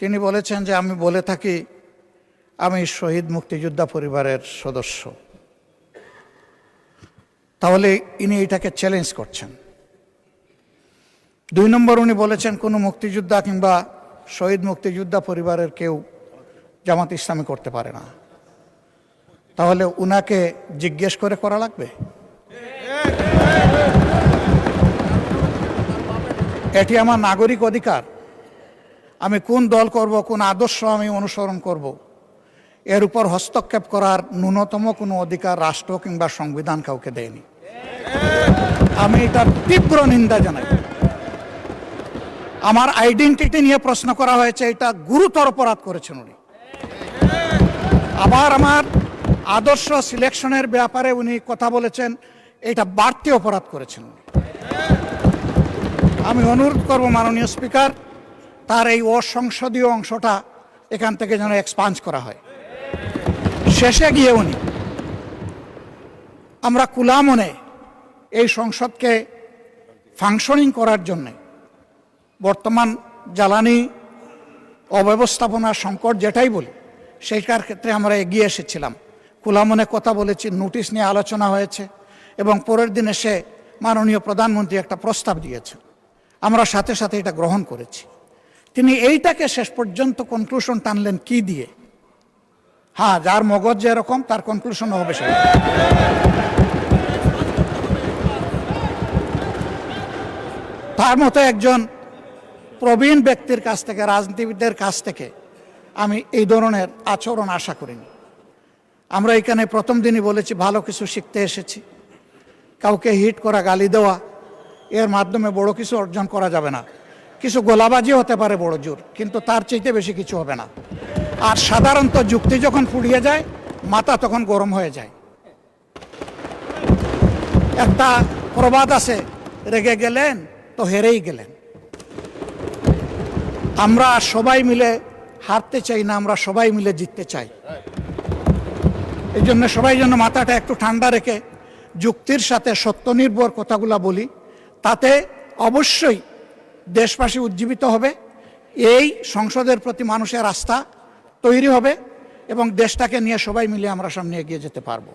তিনি বলেছেন যে আমি বলে থাকি আমি শহীদ মুক্তিযোদ্ধা পরিবারের সদস্য। তাহলে ইনি এটাকে চ্যালেঞ্জ করছেন। 2 নম্বর, উনি বলেছেন কোনো মুক্তিযোদ্ধা কিংবা শহীদ মুক্তিযোদ্ধা পরিবারের কেউ জামাত ইসলামী করতে পারে না। তাহলে উনাকে জিজ্ঞেস করে করা লাগবে? এটি আমার নাগরিক অধিকার। আমি কোন দল করব, কোন আদর্শ আমি অনুসরণ করব, এর উপর হস্তক্ষেপ করার ন্যূনতম কোনো অধিকার রাষ্ট্র কিংবা সংবিধান কাউকে দেয়নি। আমি এটার তীব্র নিন্দা জানাই। আমার আইডেন্টিটি নিয়ে প্রশ্ন করা হয়েছে, এটা গুরুতর অপরাধ করেছেন উনি। আবার আমার আদর্শ সিলেকশনের ব্যাপারে উনি কথা বলেছেন, এটা বাড়তি অপরাধ করেছেন উনি। আমি অনুরোধ করব মাননীয় স্পিকার, তার এই অসংসদীয় অংশটা এখান থেকে যেন এক্সপাঞ্জ করা হয়। শেষে গিয়ে উনি আমরা কুলামনে এই সংসদকে ফাংশনিং করার জন্যে বর্তমান জ্বালানি অব্যবস্থাপনার সংকট যেটাই বলি, সেইটার ক্ষেত্রে আমরা এগিয়ে এসেছিলাম। কুলামনে কথা বলেছি, নোটিশ নিয়ে আলোচনা হয়েছে এবং পরের দিন এসে মাননীয় প্রধানমন্ত্রী একটা প্রস্তাব দিয়েছেন। আমরা সাথে সাথে এটা গ্রহণ করেছি। তিনি এইটাকে শেষ পর্যন্ত কনক্লুশন টানলেন কি দিয়ে? হ্যাঁ, যার মগজ যেরকম তার কনক্লুশন হবে সেই। তার মতো একজন প্রবীণ ব্যক্তির কাছ থেকে, রাজনীতিবিদদের কাছ থেকে আমি এই ধরনের আচরণ আশা করিনি। আমরা এখানে প্রথম দিনই বলেছি ভালো কিছু শিখতে এসেছি। কাউকে হিট করা, গালি দেওয়া, এর মাধ্যমে বড় কিছু অর্জন করা যাবে না। কিছু গোলাবাজি হতে পারে বড় জোর, কিন্তু তার চাইতে বেশি কিছু হবে না। আর সাধারণত যুক্তি যখন ফুরিয়ে যায়, মাথা তখন গরম হয়ে যায়। একটা প্রবাদ আছে, রেগে গেলেন তো হেরেই গেলেন। আমরা সবাই মিলে হারতে চাই না, আমরা সবাই মিলে জিততে চাই। এই জন্য সবাই যেন মাথাটা একটু ঠান্ডা রেখে যুক্তির সাথে সত্যনির্ভর কথাগুলা বলি। তাতে অবশ্যই দেশবাসী উজ্জীবিত হবে, এই সংসদের প্রতি মানুষের আস্থা তৈরি হবে এবং দেশটাকে নিয়ে সবাই মিলে আমরা সামনে এগিয়ে যেতে পারবো।